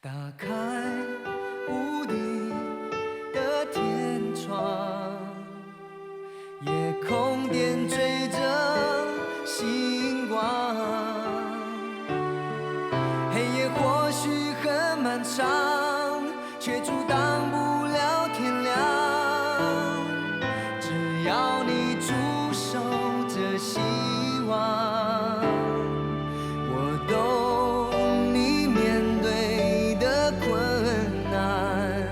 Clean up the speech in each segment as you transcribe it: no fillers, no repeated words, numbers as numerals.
打开无底的天窗，夜空点缀着星光。黑夜或许很漫长，却阻挡不了天亮。只要你驻守着希望，我懂你面对的困难，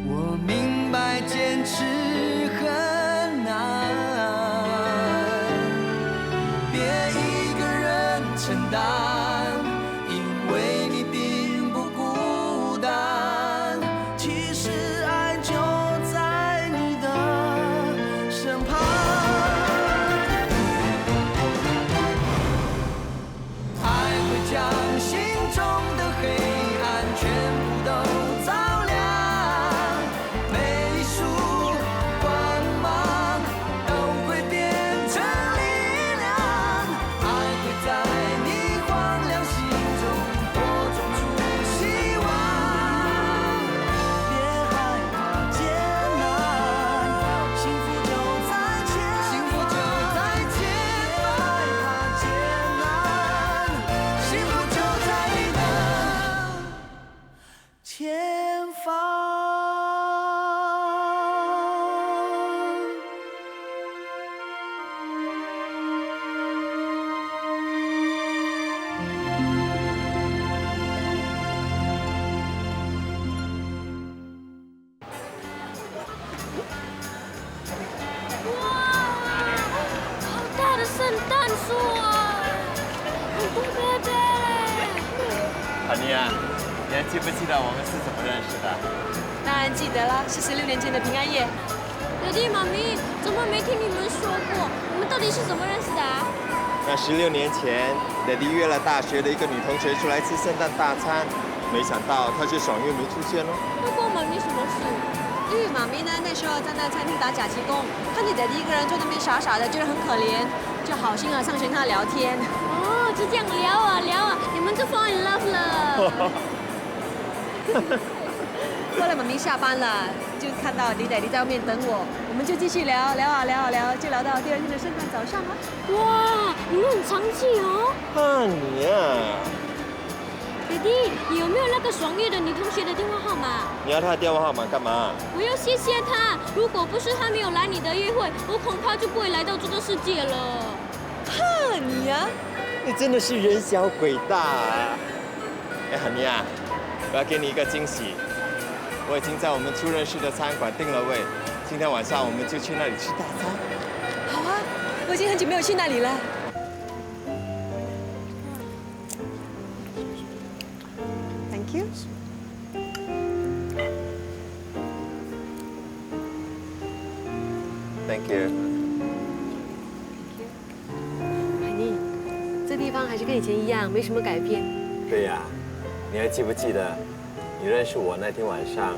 我明白坚持很难。别一个人承担，因为你并不孤单。其实爱就在你的身旁。爱会将心中的黑暗全部都照亮，每一束光芒都会变成力量。爱会在你荒凉心中播种出希望。别害怕艰难，幸福就在前方。幸福就在前方。别害怕艰难，幸福就在你的前方。好大的圣诞树啊！很多贝贝嘞。阿妮啊，你还记不记得我们是怎么认识的？当然记得啦，是16年前的平安夜。爹地妈咪，怎么没听你们说过？你们到底是怎么认识的啊？那16年前，爹地约了大学的一个女同学出来吃圣诞大餐，没想到她却爽约没出现哦。那关妈咪什么事？因为妈咪呢那时候在那餐厅打假期工，看见爹地一个人坐那边傻傻的，觉得很可怜，就好心啊上前跟他聊天。哦，就这样聊啊聊啊，你们就 fall in love 了。后来妈咪下班了，就看到李爹地在外面等我，我们就继续聊聊啊聊啊聊，就聊到第二天的圣诞早上了。哇，你们很长气哦。阿妮啊，爹地，你有没有那个爽约的女同学的电话号码？你要她的电话号码干嘛？我要谢谢她，如果不是她没有来你的约会，我恐怕就不会来到这个世界了。哈，你呀、你真的是人小鬼大啊！哎，阿妮啊，我要给你一个惊喜，我已经在我们初认识的餐馆订了位，今天晚上我们就去那里吃大餐。好啊，我已经很久没有去那里了。Thank you。Thank you。海妮，这地方还是跟以前一样，没什么改变。对呀，你还记不记得，你认识我那天晚上，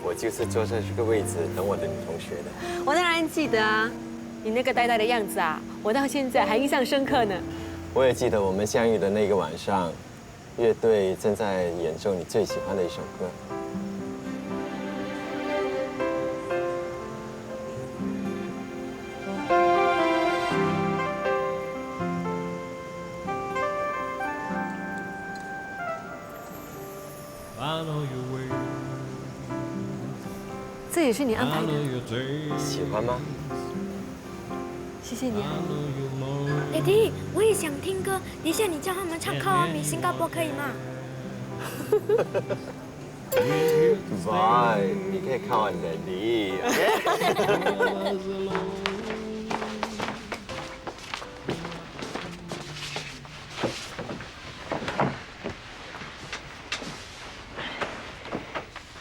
我就是坐在这个位置等我的女同学的。我当然记得啊，你那个呆呆的样子啊，我到现在还印象深刻呢。我也记得我们相遇的那个晚上，乐队正在演奏你最喜欢的一首歌。这也是你安排的，喜欢吗？谢谢你啊。爹地，我也想听歌，等一下你叫他们唱《靠阿米新加坡》可以吗？来，你可以看我的你 ，OK？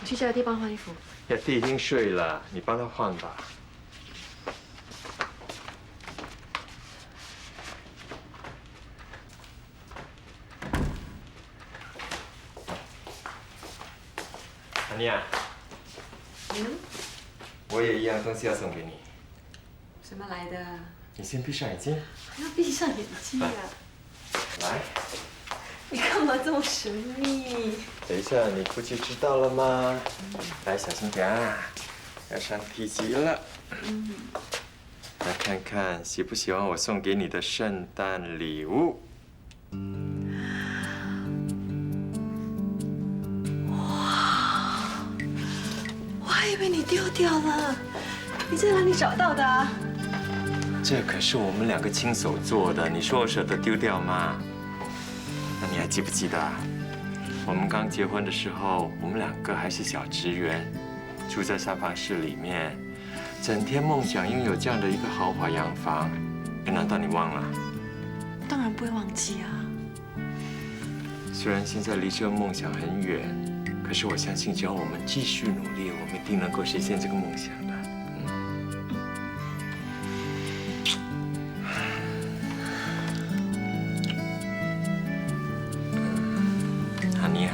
我去叫弟帮换衣服。雅弟已经睡了，你帮他换吧。安妮啊，我有一样东西要送给你。什么来的？你先闭上眼睛。要闭上眼睛啊！来，你干嘛这么神秘？等一下，你估计知道了吗？来，小心点啊，要上梯级了。来看看喜不喜欢我送给你的圣诞礼物。我还以为你丢掉了，你在哪里找到的啊？这可是我们2个亲手做的，你说我舍得丢掉吗？那你还记不记得，我们刚结婚的时候，我们2个还是小职员，住在3房室里面，整天梦想拥有这样的一个豪华洋房。难道你忘了？当然不会忘记啊。虽然现在离这个梦想很远，可是我相信，只要我们继续努力，我们一定能够实现这个梦想的。阿尼亚，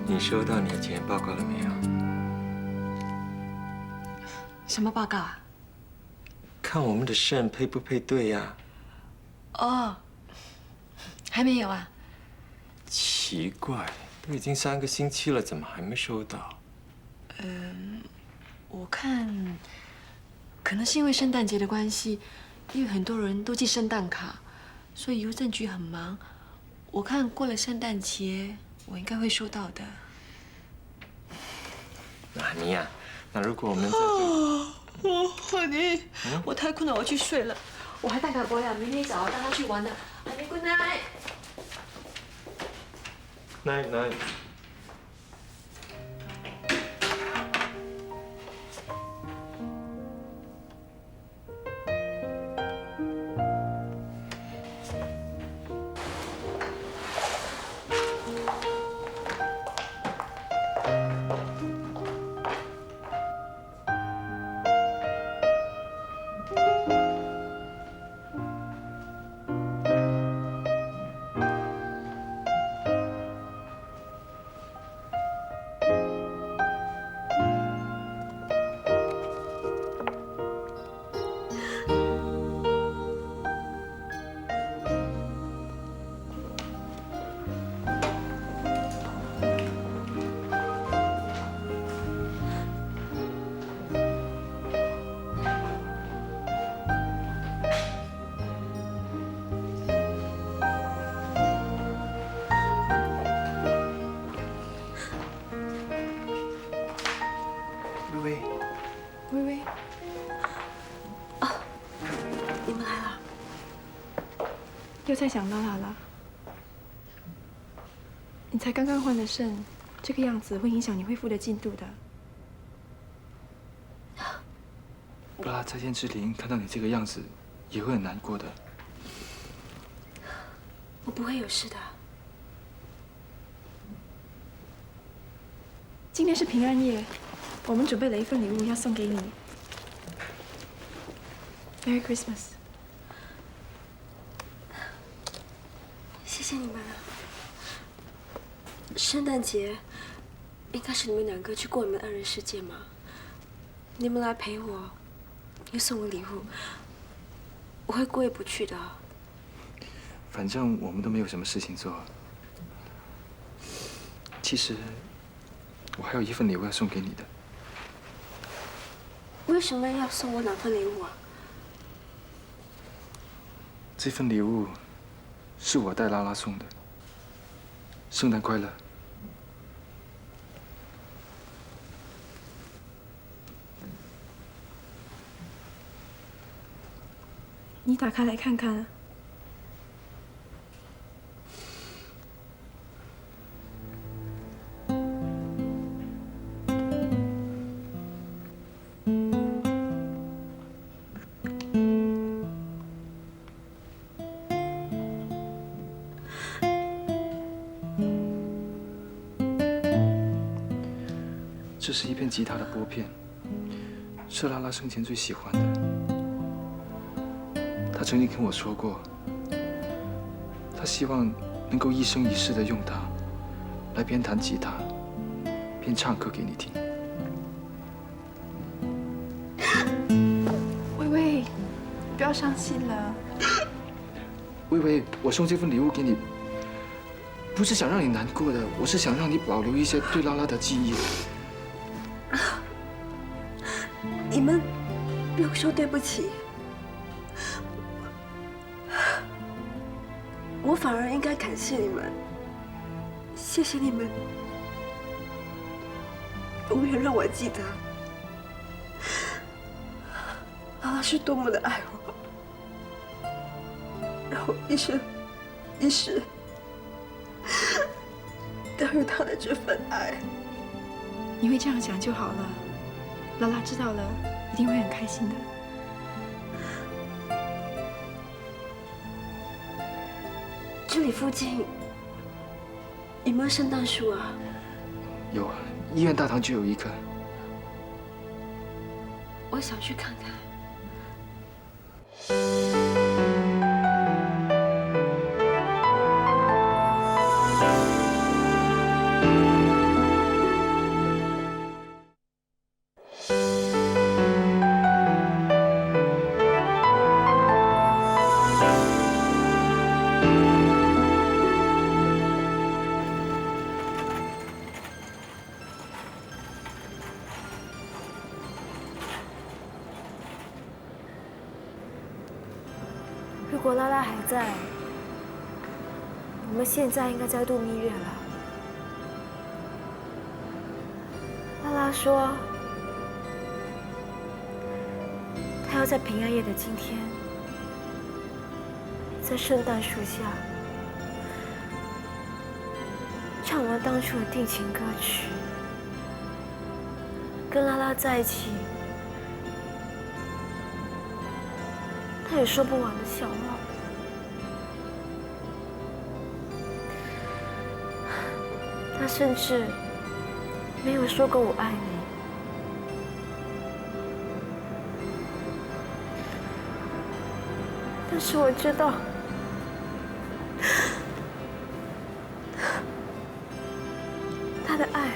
你收到你的检验报告了没有？什么报告啊？看我们的肾配不配对呀？哦，还没有啊。奇怪，都已经3个星期了，怎么还没收到？我看可能是因为圣诞节的关系，因为很多人都寄圣诞卡，所以邮政局很忙。我看过了圣诞节，我应该会收到的。阿尼亚，那如果我们在阿尼，我太困了，我去睡了。我还带卡博呀，明天早上带他去玩的。阿尼 ，good night。night。微微，啊，你们来了，又在想拉拉了。你才刚刚换了肾，这个样子会影响你恢复的进度的。拉拉在天之灵看到你这个样子，也会很难过的。我不会有事的。今天是平安夜，我们准备了一份礼物要送给你。Merry Christmas。谢谢你们啊！圣诞节应该是你们2个去过你们2人世界嘛？你们来陪我，又送我礼物，我会过意不去的。反正我们都没有什么事情做。其实，我还有一份礼物要送给你的。为什么要送我2份礼物啊？这份礼物是我带拉拉送的。圣诞快乐！你打开来看看。这是一片吉他的拨片，是拉拉生前最喜欢的。他曾经跟我说过，他希望能够一生一世的用它，来边弹吉他，边唱歌给你听。微微，不要伤心了。微微，我送这份礼物给你，不是想让你难过的，我是想让你保留一些对拉拉的记忆。你们不用说对不起，我反而应该感谢你们，谢谢你们，永远让我记得拉拉是多么的爱我，让我一生一世都有他的这份爱。你会这样想就好了。拉拉知道了，一定会很开心的。这里附近有没有圣诞树啊？有啊，医院大堂就有一棵。我想去看看。如果拉拉还在，我们现在应该在度蜜月了。拉拉说，她要在平安夜的今天，在圣诞树下唱完当初的定情歌曲，跟拉拉在一起。他也说不完的笑话。他甚至没有说过我爱你。但是我知道，他的爱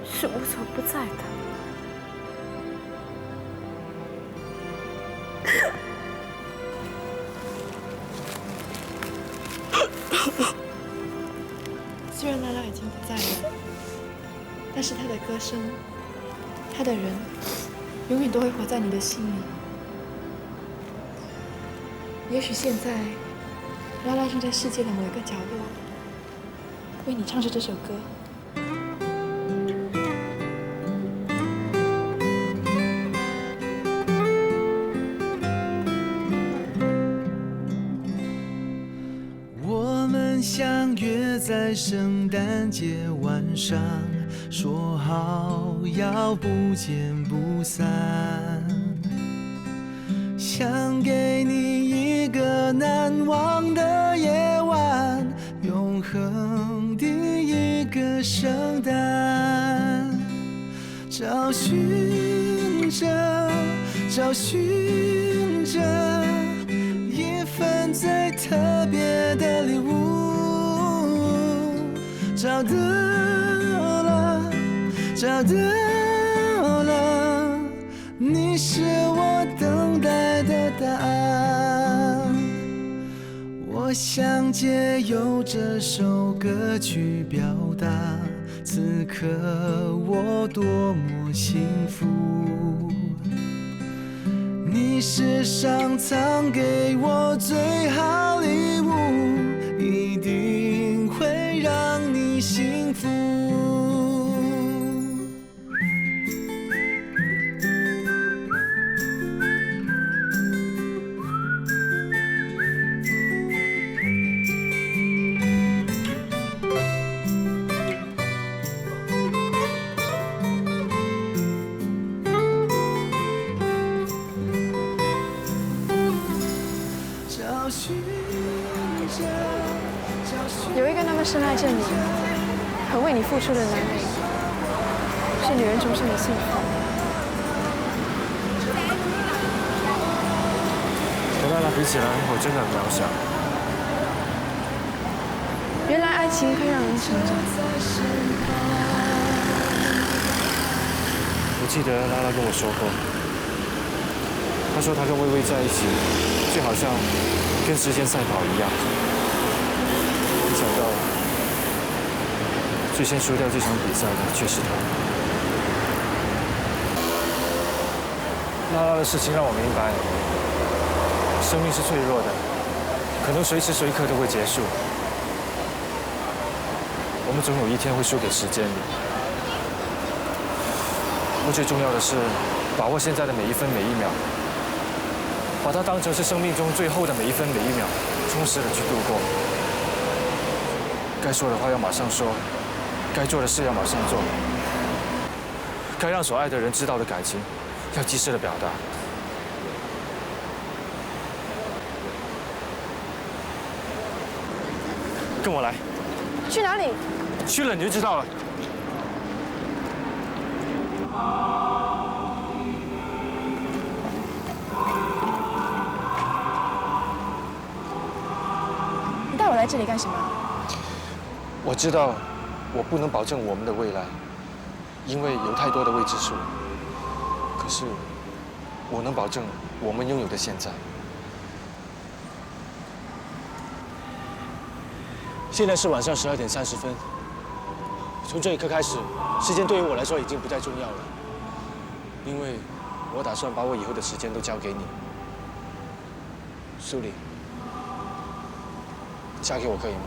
是无所不在的。虽然拉拉已经不在了，但是她的歌声，她的人，永远都会活在你的心里。也许现在，拉拉正在世界的某一个角落，为你唱着这首歌。相约在圣诞节晚上，说好要不见不散。想给你一个难忘的夜晚，永恒的一个圣诞。找寻着，找寻着一份最特别的礼物。找到了，找到了，你是我等待的答案。我想借由这首歌曲表达，此刻我多么幸福。你世上藏给我最好礼物，一定会让你幸福。有一个那么深爱着你、很为你付出的男人，是女人终身的幸福。和拉拉比起来，我真的很渺小。原来爱情可以让人成长。我记得拉拉跟我说过，他说他跟薇薇在一起，就好像跟时间赛跑一样。没想到，最先输掉这场比赛的却是他。拉拉的事情让我明白，生命是脆弱的，可能随时随刻都会结束。我们总有一天会输给时间的。而最重要的是，把握现在的每一分每一秒，把它当成是生命中最后的每一分每一秒，充实的去度过。该说的话要马上说，该做的事要马上做，该让所爱的人知道的感情，要及时的表达。跟我来。去哪里？去了你就知道了。你带我来这里干什么？我知道，我不能保证我们的未来，因为有太多的未知数。可是，我能保证我们拥有的现在。现在是晚上12点30分。从这一刻开始，时间对于我来说已经不再重要了，因为我打算把我以后的时间都交给你，苏里，嫁给我可以吗？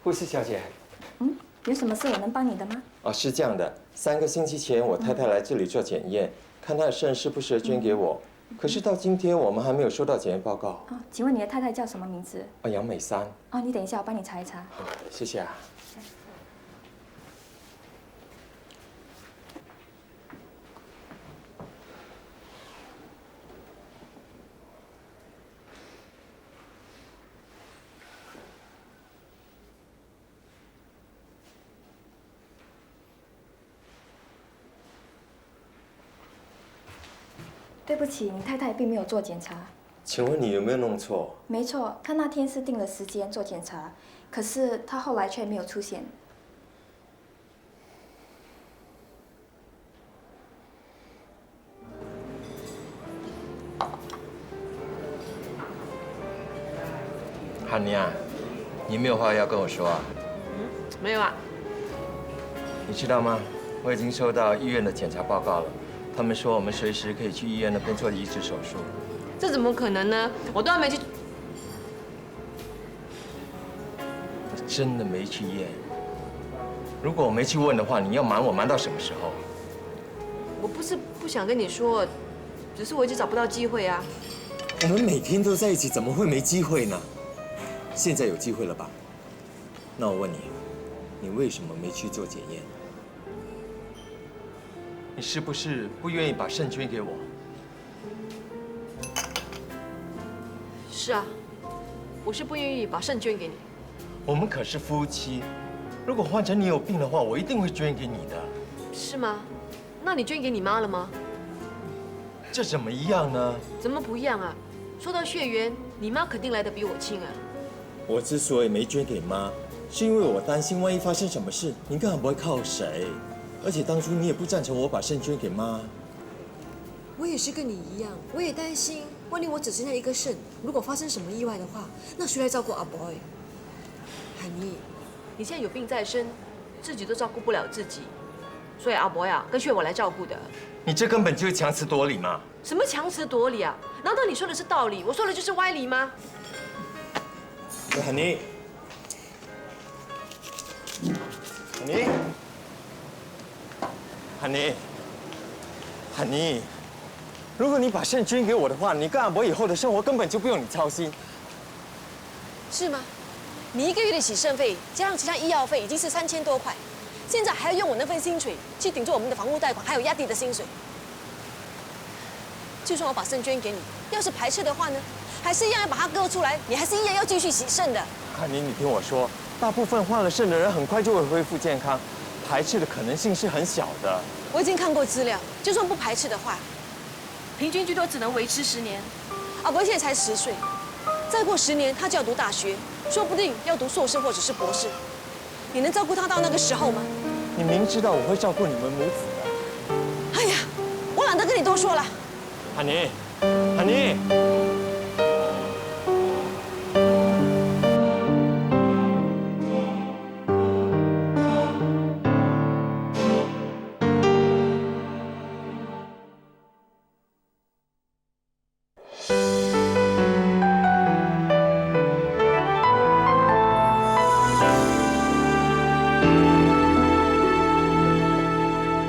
护士小姐，有什么事我能帮你的吗？哦，是这样的，3个星期前我太太来这里做检验，看她的肾适不适合捐给我，可是到今天我们还没有收到检验报告。哦，请问你的太太叫什么名字？哦，杨美珊。哦，你等一下，我帮你查一查。好，谢谢啊。对不起，你太太并没有做检查。请问你有没有弄错？没错，她那天是定了时间做检查，可是她后来却没有出现。汉妮啊，你没有话要跟我说啊？没有啊。你知道吗？我已经收到医院的检查报告了。他们说我们随时可以去医院那边做移植手术。这怎么可能呢？我都还没去。我真的没去验。如果我没去问的话，你要瞒我瞒到什么时候？我不是不想跟你说，只是我一直找不到机会啊。我们每天都在一起，怎么会没机会呢？现在有机会了吧？那我问你，你为什么没去做检验？你是不是不愿意把肾捐给我？是啊，我是不愿意把肾捐给你。我们可是夫妻，如果换成你有病的话，我一定会捐给你的。是吗？那你捐给你妈了吗？这怎么一样呢？怎么不一样啊？说到血缘，你妈肯定来得比我亲啊。我之所以没捐给妈，是因为我担心万一发生什么事，你根本不会靠谁。而且当初你也不赞成我把肾捐给妈。我也是跟你一样，我也担心，万一我只剩下一个肾，如果发生什么意外的话，那谁来照顾阿 boy？ 海妮，你现在有病在身，自己都照顾不了自己，所以阿伯呀，更需要我来照顾的。你这根本就是强词夺理嘛！什么强词夺理啊？难道你说的是道理，我说的就是歪理吗？海妮，海妮，海汉妮，如果你把肾捐给我的话，你跟阿伯以后的生活根本就不用你操心。是吗？你1个月的洗肾费加上其他医药费已经是3000多块，现在还要用我那份薪水去顶住我们的房屋贷款，还有压弟的薪水。就算我把肾捐给你，要是排斥的话呢，还是一样要把它割出来，你还是一样要继续洗肾的。汉妮，你听我说，大部分换了肾的人很快就会恢复健康，排斥的可能性是很小的。我已经看过资料，就算不排斥的话，平均最多只能维持10年。阿伯现在才10岁，再过10年他就要读大学，说不定要读硕士或者是博士。你能照顾他到那个时候吗？你明知道我会照顾你们母子的。哎呀，我懒得跟你多说了。汉妮，汉妮。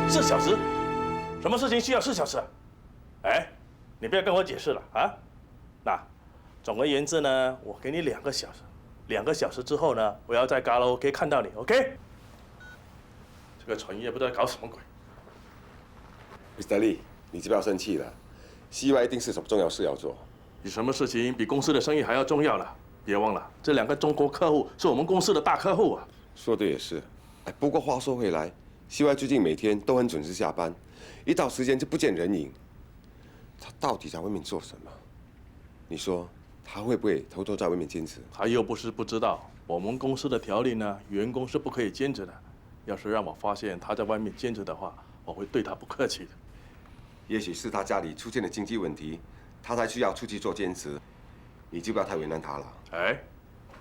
4小时？什么事情需要4小时？哎，你不要跟我解释了啊！那，总而言之呢，我给你2个小时，2个小时之后呢，我要在卡拉 OK 看到你 ，OK？ 这个蠢爷不知道搞什么鬼。Mr. Lee， 你就不要生气了，戏外一定是什么重要事要做。有什么事情比公司的生意还要重要了？别忘了，这2个中国客户是我们公司的大客户啊。说的也是，哎，不过话说回来，戏外最近每天都很准时下班，一到时间就不见人影。他到底在外面做什么？你说他会不会偷偷在外面兼职？他又不是不知道，我们公司的条例呢，员工是不可以兼职的。要是让我发现他在外面兼职的话，我会对他不客气的。也许是他家里出现了经济问题，他才需要出去做兼职，你就不要太为难他了。哎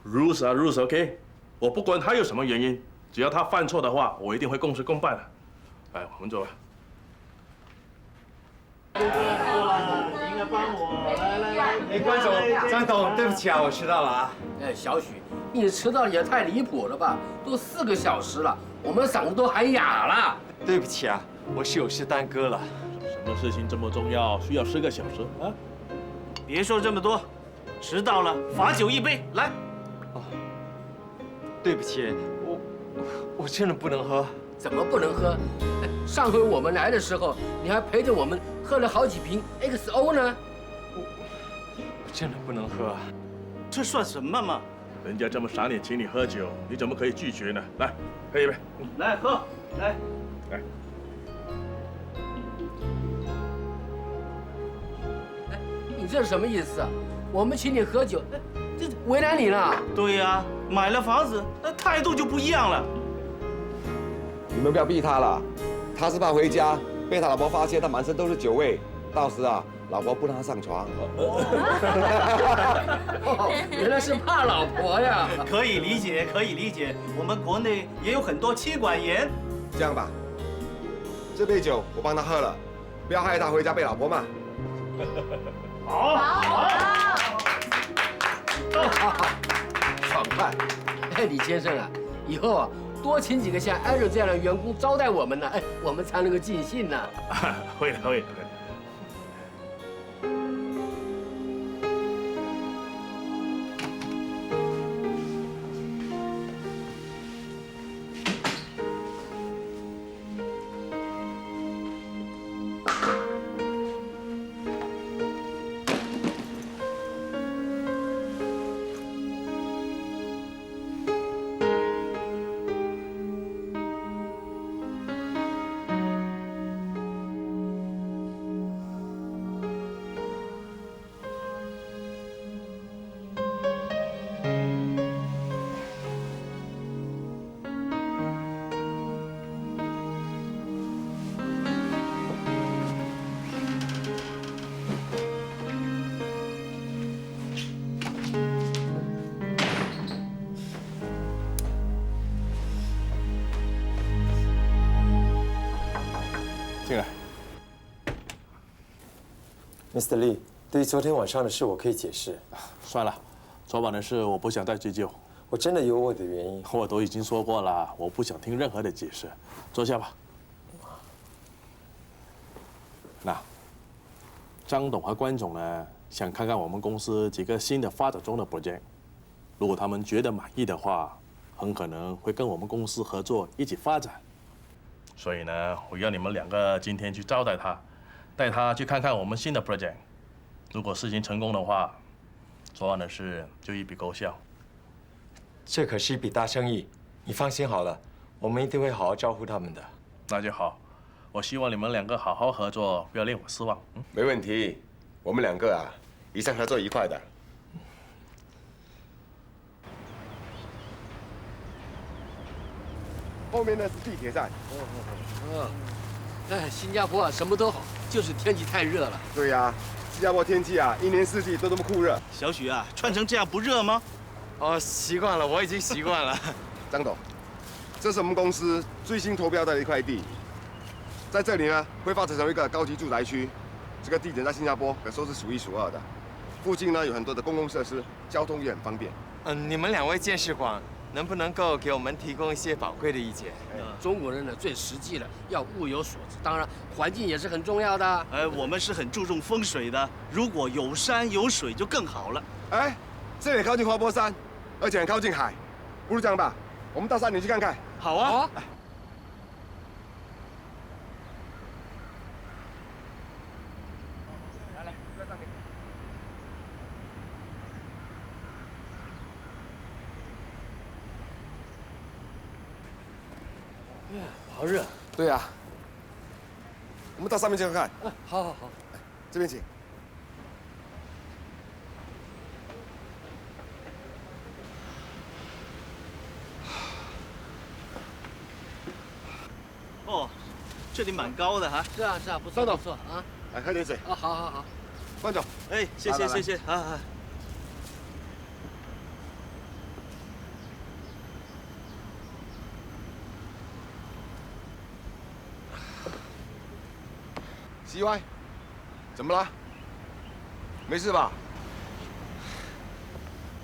，rules 啊 rules，OK， 我不管他有什么原因，只要他犯错的话，我一定会公事公办的。来，我们走吧。应该帮我来。哎，关总、张董，对不起啊，我迟到了啊。哎，小许，你迟到也太离谱了吧？都4个小时了，我们嗓子都喊哑了。对不起啊，我是有事耽搁了。什么事情这么重要，需要10个小时啊？别说这么多，迟到了罚酒1杯，来。哦，对不起，我真的不能喝。怎么不能喝？上回我们来的时候，你还陪着我们喝了好几瓶 XO 呢。我真的不能喝。这算什么嘛？人家这么赏脸请你喝酒，你怎么可以拒绝呢？来，喝一杯。来喝，来。来。你这是什么意思啊？我们请你喝酒，这为难你了。对呀，买了房子，那态度就不一样了。你们不要逼他了，他是怕回家被他老婆发现他满身都是酒味，到时啊，老婆不让他上床。原来是怕老婆呀。可以理解，可以理解。我们国内也有很多妻管严。这样吧，这杯酒我帮他喝了，不要害他回家被老婆骂。好，爽快！哎，李先生啊，以后啊多请几个像艾瑞这样的员工招待我们呢，哎，我们才能够尽兴呢。会的，会的。进来 ，Mr. Lee， 对于昨天晚上的事，我可以解释。算了，昨晚的事我不想再追究。我真的有我的原因。我都已经说过了，我不想听任何的解释。坐下吧。那张董和关总呢，想看看我们公司几个新的发展中的 project， 如果他们觉得满意的话，很可能会跟我们公司合作一起发展。所以呢，我要你们两个今天去招待他，带他去看看我们新的 project。如果事情成功的话，昨晚的事就一笔勾销。这可是一笔大生意，你放心好了，我们一定会好好照顾他们的。那就好，我希望你们两个好好合作，不要令我失望。没问题，我们两个啊，一向合作愉快的。后面呢是地铁站。哎，新加坡啊，什么都好，就是天气太热了。对呀，新加坡天气啊，一年四季都这么酷热。小许啊，穿成这样不热吗？哦，习惯了，我已经习惯了。张董，这是我们公司最新投标的一块地，在这里呢会发展成一个高级住宅区。这个地点在新加坡可说是数一数二的，附近呢有很多的公共设施，交通也很方便。你们两位见识广，能不能够给我们提供一些宝贵的意见？中国人呢最实际了，要物有所值，当然环境也是很重要的。我们是很注重风水的，如果有山有水就更好了。哎，这里靠近花波山，而且很靠近海，不如这样吧，我们到山顶去看看。好啊。好啊。好热。对呀，我们到上面去看看。好好好，这边请。哦，这里蛮高的哈。是啊是啊，不错不错啊。来喝点水。好好好。关总。哎，谢谢谢谢啊。西歪，怎么了？没事吧？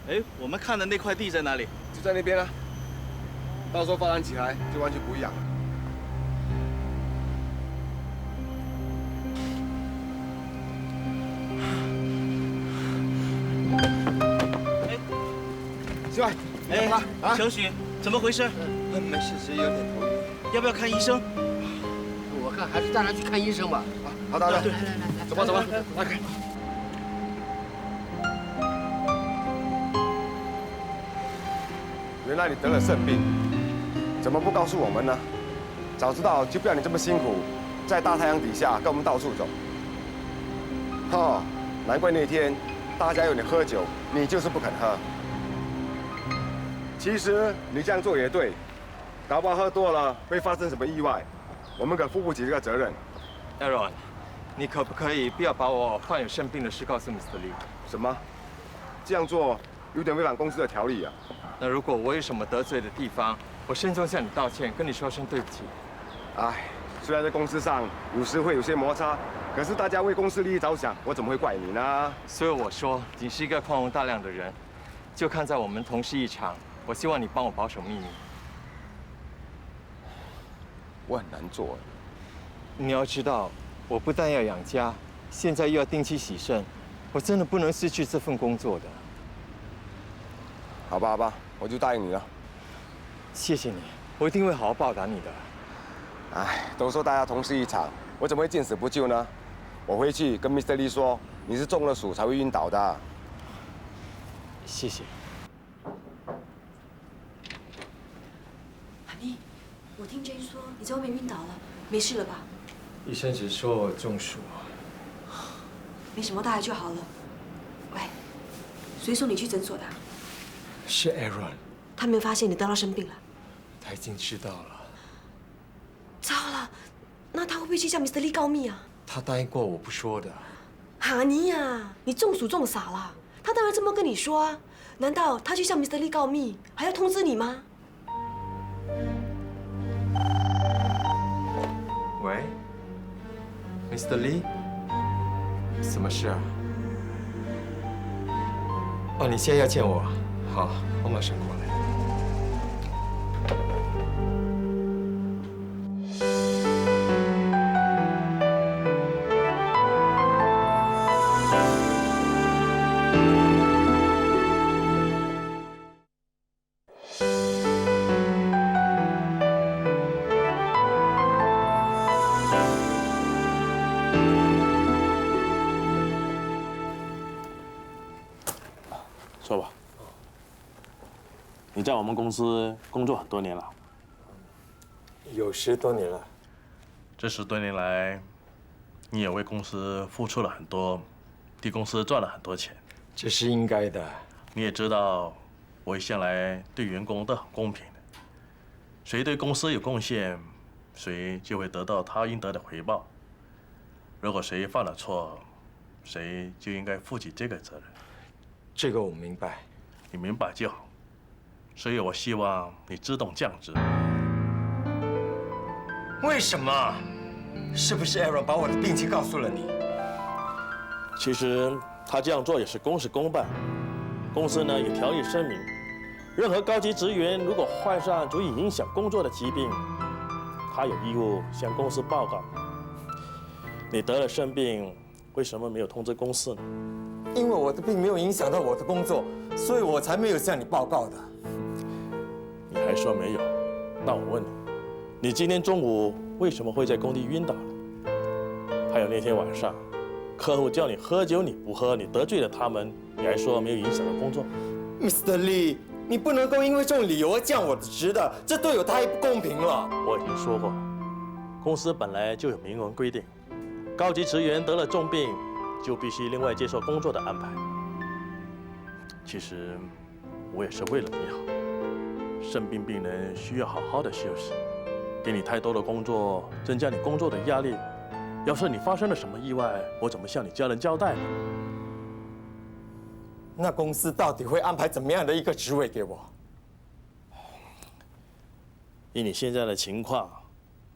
哎，我们看的那块地在哪里？就在那边啊。到时候发展起来就完全不一样了。西歪，哎，小许，怎么回事？没事，只是有点头晕。要不要看医生？我看还是带他去看医生吧。好的，好的，对，来，走吧，走吧，来看。原来你得了肾病，怎么不告诉我们呢？早知道就不要你这么辛苦，在大太阳底下跟我们到处走。哦，难怪那天大家有你喝酒，你就是不肯喝。其实你这样做也对，搞不好喝多了会发生什么意外，我们可负不起这个责任。Aaron， 你可不可以不要把我患有肾病的事告诉 Mr. Lee？ 什么？这样做有点违反公司的条例啊。那如果我有什么得罪的地方，我慎重向你道歉，跟你说声对不起。哎，虽然在公司上有时会有些摩擦，可是大家为公司利益着想，我怎么会怪你呢？所以我说你是一个宽宏大量的人，就看在我们同事一场，我希望你帮我保守秘密。我很难做。你要知道，我不但要养家，现在又要定期洗肾，我真的不能失去这份工作的。好吧，好吧，我就答应你了。谢谢你，我一定会好好报答你的。哎，都说大家同事一场，我怎么会见死不救呢？我回去跟 Mr. Lee 说，你是中了暑才会晕倒的。谢谢。海妮，我听 Jane 说你在外面晕倒了，没事了吧？医生只说我中暑。没什么，大来就好了。喂，谁送你去诊所的？是 Aaron。他没有发现你得到生病了？他已经知道了。糟了，那他会不会去向 Mr. Lee 告密啊？他答应过我不说的。哈尼呀，你中暑中傻了，他当然这么跟你说啊。难道他去向 Mr. Lee 告密，还要通知你吗？喂 ，Mr. Lee， 什么事啊？哦，你现在要见我？好，我马上过来。你在我们公司工作很多年了，有10多年了。这10多年来，你也为公司付出了很多，替公司赚了很多钱。这是应该的。你也知道，我一向来对员工都很公平的，谁对公司有贡献，谁就会得到他应得的回报。如果谁犯了错，谁就应该负起这个责任。这个我明白。你明白就好。所以我希望你自动降职。为什么？是不是 Aaron 把我的病情告诉了你？其实他这样做也是公事公办。公司呢也条例声明，任何高级职员如果患上足以影响工作的疾病，他有义务向公司报告。你得了肾病，为什么没有通知公司呢？因为我的病没有影响到我的工作，所以我才没有向你报告的。你还说没有？那我问你，你今天中午为什么会在工地晕倒了？还有那天晚上，客户叫你喝酒你不喝，你得罪了他们，你还说没有影响到工作。Mr. Lee， 你不能够因为这种理由而降我的职的，这对我太不公平了。我已经说过，公司本来就有明文规定，高级职员得了重病，就必须另外接受工作的安排。其实我也是为了你好，肾病病人需要好好的休息，给你太多的工作，增加你工作的压力。要是你发生了什么意外，我怎么向你家人交代呢？那公司到底会安排怎么样的一个职位给我？以你现在的情况，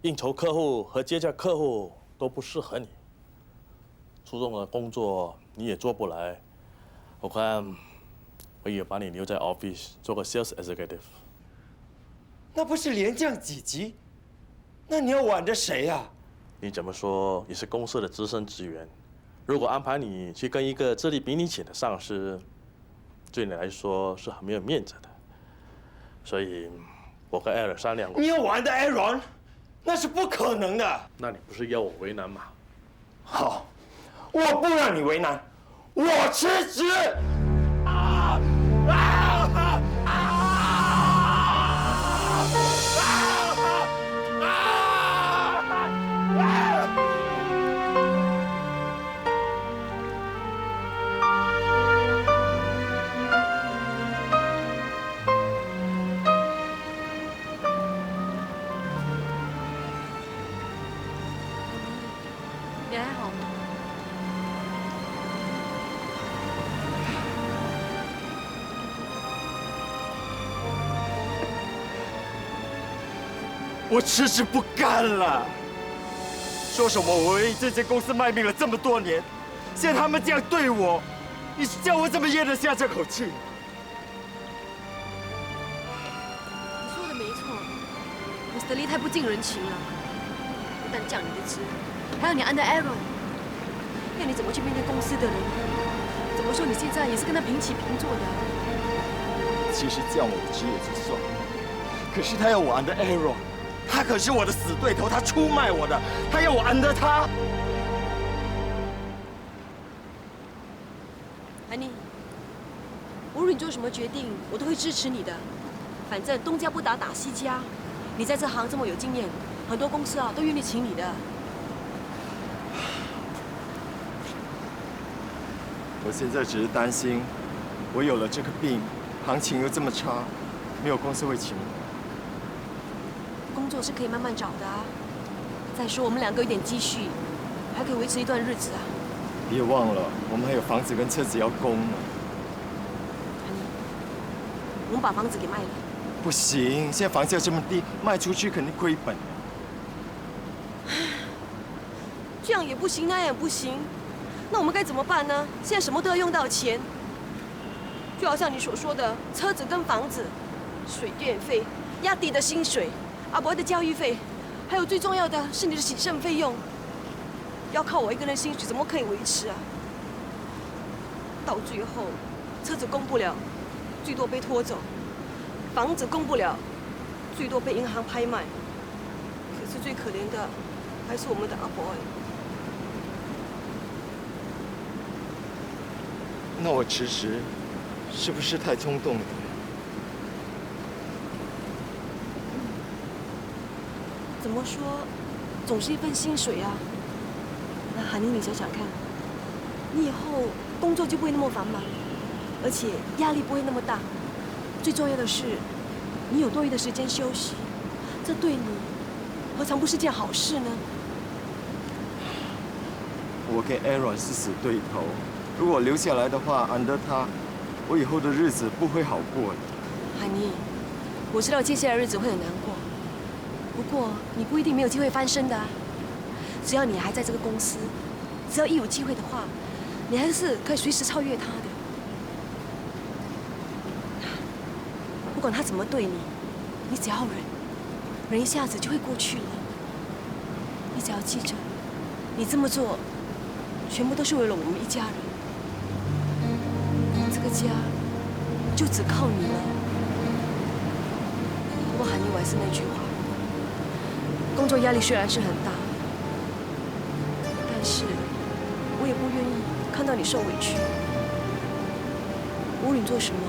应酬客户和接洽客户都不适合你，出众的工作你也做不来。我看我也把你留在 office 做个 sales executive。那不是连降几级？那你要挽着谁呀？你怎么说也是公司的资深职员，如果安排你去跟一个资历比你浅的上司，对你来说是很没有面子的。所以，我跟 Aaron 商量过。你要玩的 Aaron， 那是不可能的。那你不是要我为难吗？好，我不让你为难，我辞职。你还好吗？我辞职不干了。说什么我为这间公司卖命了这么多年，现在他们这样对我，你叫我怎么咽得下这口气？你说的没错 ，Mr. Lee 太不近人情了，不但降你的职，还要你 under Aaron， 要你怎么去面对公司的人？怎么说你现在也是跟他平起平坐的？其实降我的职也就算了，可是他要我 under Aaron。他可是我的死对头，他出卖我的，他要我under他。安妮，无论你做什么决定，我都会支持你的。反正东家不打打西家，你在这行这么有经验，很多公司啊都愿意请你的。我现在只是担心，我有了这个病，行情又这么差，没有公司会请我。工作是可以慢慢找的啊。再说我们两个有点积蓄，还可以维持一段日子啊。别忘了，我们还有房子跟车子要供呢。我们把房子给卖了。不行，现在房价这么低，卖出去肯定亏本。这样也不行，那样也不行，那我们该怎么办呢？现在什么都要用到钱，就好像你所说的，车子跟房子、水电费、压低的薪水、阿伯的教育费，还有最重要的是你的洗肾费用，要靠我一个人薪水怎么可以维持啊？到最后，车子供不了，最多被拖走；房子供不了，最多被银行拍卖。可是最可怜的还是我们的阿伯。那我辞职是不是太冲动了？怎么说，总是一份薪水啊。那韩妮，你想想看，你以后工作就不会那么繁忙，而且压力不会那么大。最重要的是，你有多余的时间休息，这对你何尝不是件好事呢？我跟 Aaron 是死对头，如果留下来的话，under他，我以后的日子不会好过的。韩妮，我知道接下来的日子会很难过，不过你不一定没有机会翻身的啊。只要你还在这个公司，只要一有机会的话，你还是可以随时超越他的。不管他怎么对你，你只要忍，忍一下子就会过去了。你只要记着，你这么做，全部都是为了我们一家人。这个家就只靠你了。不过韩妮，我还是那句话，工作压力虽然是很大，但是我也不愿意看到你受委屈。无论你做什么，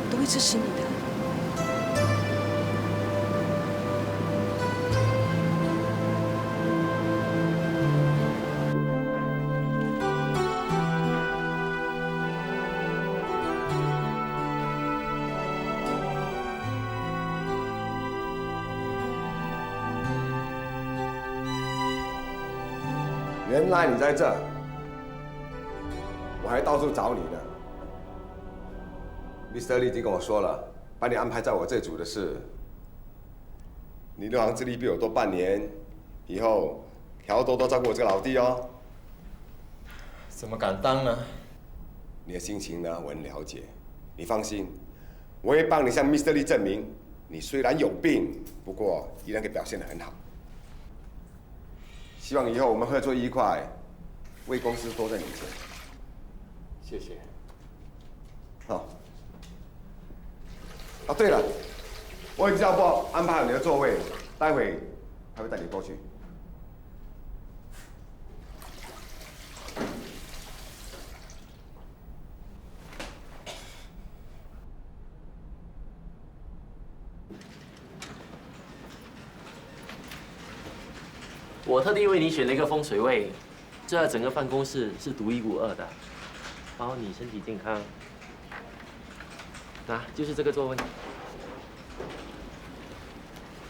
我都会支持你的。原来你在这，我还到处找你呢。Mr. Lee 已经跟我说了，把你安排在我这组的事。你入行资历比我多半年，以后还要多多照顾我这个老弟哦。怎么敢当呢？你的心情呢，我很了解。你放心，我会帮你向 Mr. Lee 证明，你虽然有病，不过依然可以表现得很好。希望以后我们合作愉快，为公司多挣点钱。谢谢。好。啊，对了，我已经叫Bob安排好你的座位，待会他会带你过去。我特地为你选了一个风水位，这整个办公室是独一无二的，保你身体健康。那就是这个座位。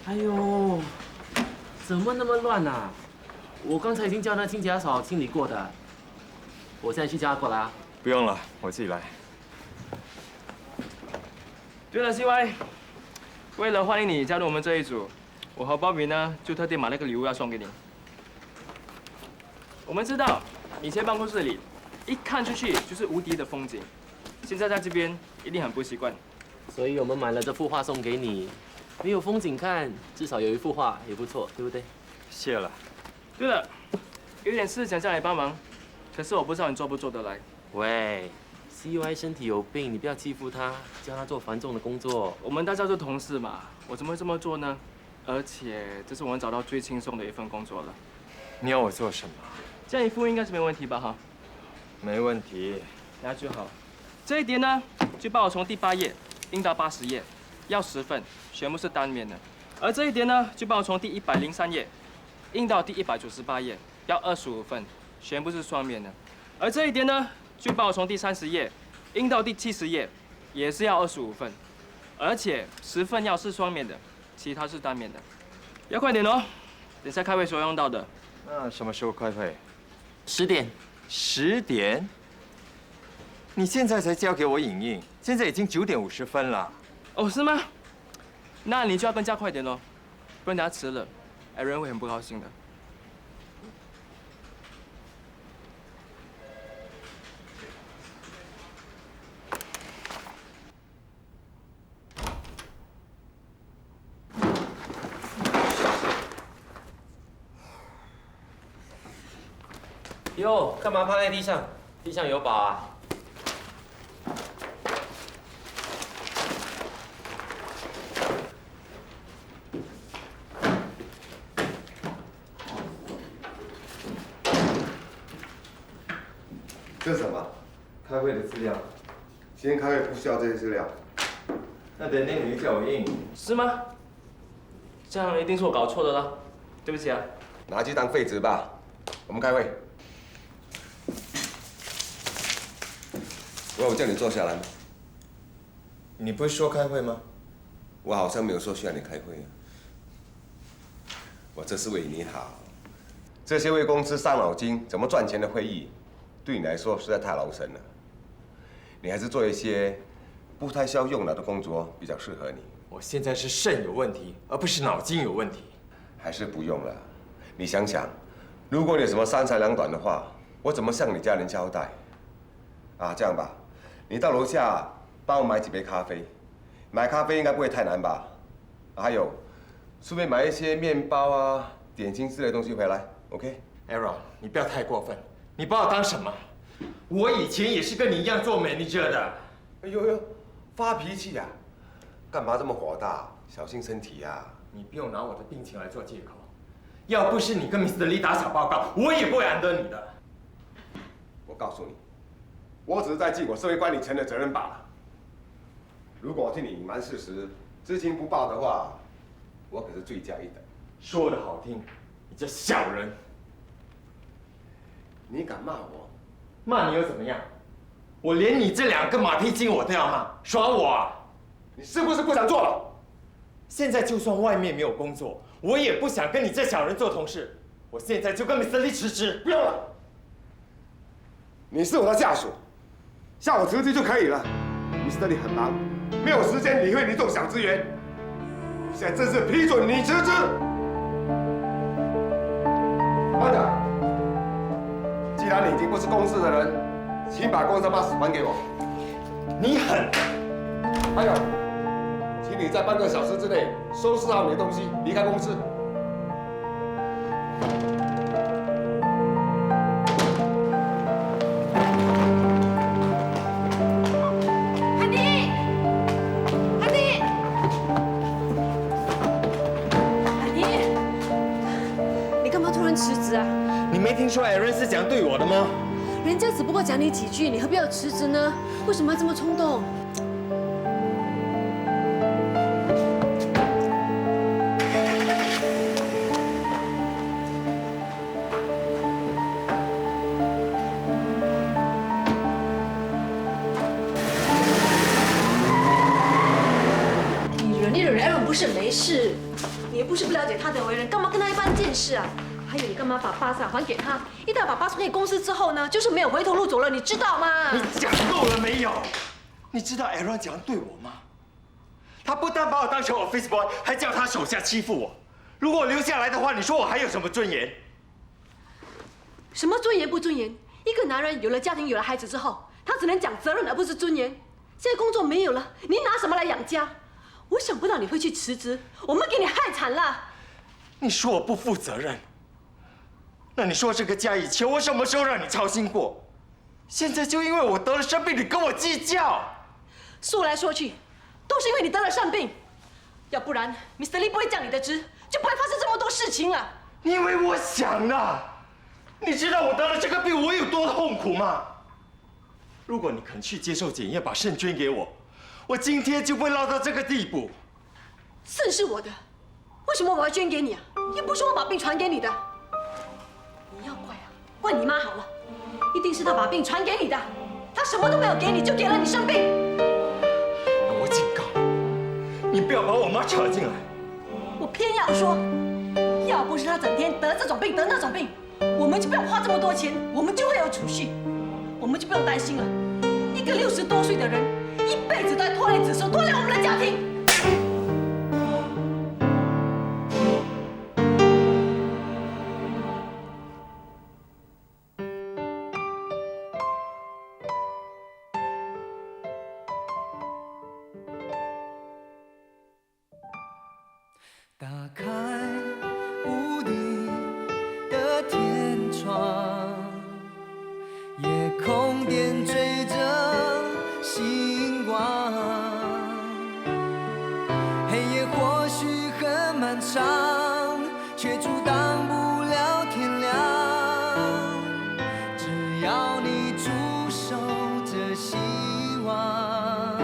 哎呦，怎么那么乱啊？我刚才已经叫那清洁嫂清理过的，我现在去叫她过来啊。不用了，我自己来。对了，CY， 为了欢迎你加入我们这一组，我和鲍比呢就特地买了个礼物要送给你。我们知道以前办公室里一看出去就是无敌的风景，现在在这边一定很不习惯，所以我们买了这幅画送给你。没有风景看，至少有一幅画也不错，对不对？谢了。对了，有点事想叫你帮忙，可是我不知道你做不做得来。喂 ，CY 身体有病，你不要欺负他，叫他做繁重的工作。我们大家都同事嘛，我怎么会这么做呢？而且这是我们找到最轻松的一份工作了。你要我做什么？这样一副应该是没问题吧？哈，没问题，那就好。这一叠呢，就帮我从第8页印到80页，要10份，全部是单面的。而这一叠呢，就帮我从第103页印到第198页，要25份，全部是双面的。而这一叠呢，就帮我从第30页印到第70页，也是要25份，而且10份要是双面的，其他是单面的。要快点哦，等下开会所用到的。那什么时候开会？10点。10点？你现在才交给我影印，现在已经9点50分了。哦，是吗？那你就要更加快点喽，不然等下迟了，Aaron会很不高兴的。哟，干嘛趴在地上？地上有宝啊！这是什么？开会的资料。今天开会不需要这些资料。那等那女叫我印。是吗？这样一定是我搞错的了，对不起啊。拿去当废纸吧，我们开会。我有叫你坐下来吗？你不是说开会吗？我好像没有说需要你开会啊。我这是为你好。这些为公司伤脑筋怎么赚钱的会议，对你来说实在太劳神了。你还是做一些不太需要用脑的工作比较适合你。我现在是肾有问题，而不是脑筋有问题。还是不用了。你想想，如果你有什么三长两短的话，我怎么向你家人交代？啊，这样吧，你到楼下帮我买几杯咖啡。买咖啡应该不会太难吧？还有，顺便买一些面包啊、点心之类的东西回来。OK？Aaron， 你不要太过分。你把我当什么？我以前也是跟你一样做 manager 的。哎呦呦，发脾气呀？干嘛这么火大？小心身体呀！你不用拿我的病情来做借口。要不是你跟 Mr. Lee 打小报告，我也不会安得你的。我告诉你，我只是在尽我社会管理层的责任罢了。如果我替你隐瞒事实、知情不报的话，我可是罪加一等。说得好听，你这小人！你敢骂我？骂你又怎么样？我连你这2个马屁精我都要骂，耍我啊！你是不是不想做了？现在就算外面没有工作，我也不想跟你这小人做同事。我现在就跟 Mr. Lee 辞职。不用了，你是我的下属，向我辞职就可以了。Mr. Lee 很忙，没有时间理会你这种小职员。现在正式批准你辞职。班长，既然你已经不是公司的人，请把公司的巴士还给我。你狠！还有，请你在半个小时之内收拾好你的东西，离开公司。汉妮，汉妮，汉妮，你干嘛突然辞职啊？你没听说 Aaron 是怎样对我的吗？人家只不过讲你几句，你何必要辞职呢？为什么要这么冲动？你忍 Aaron 不是没事，你又不是不了解他的为人，干嘛跟他一般见识啊？还有你干嘛把巴萨还给他？一旦把巴萨给公司之后呢，就是没有回头路走了，你知道吗？你讲够了没有？你知道 Aaron 怎样对我吗？他不但把我当成 office boy， 还叫他手下欺负我。如果我留下来的话，你说我还有什么尊严？什么尊严不尊严？一个男人有了家庭、有了孩子之后，他只能讲责任而不是尊严。现在工作没有了，你拿什么来养家？我想不到你会去辞职，我们给你害惨了。你说我不负责任？那你说这个家以前我什么时候让你操心过？现在就因为我得了生病，你跟我计较？说来说去，都是因为你得了肾病，要不然 Mr. Lee 不会降你的职，就不会发生这么多事情了。你以为我想啊？你知道我得了这个病我有多痛苦吗？如果你肯去接受检验，把肾捐给我，我今天就不会落到这个地步。肾是我的，为什么我要捐给你啊？又不是我把病传给你的。你要怪啊，怪你妈好了，一定是她把病传给你的。她什么都没有给你，就给了你生病。那我警告你，不要把我妈扯进来。我偏要说，要不是她整天得这种病得那种病，我们就不要花这么多钱，我们就会有储蓄，我们就不用担心了。一个60多岁的人，一辈子都在拖累子孙，拖累我们的家庭。打开无底的天窗，夜空点缀着星光，黑夜或许很漫长，却阻挡不了天亮。只要你驻守着希望，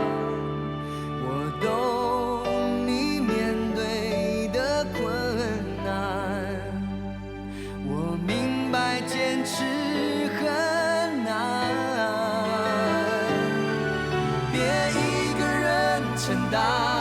我懂你面对的困大。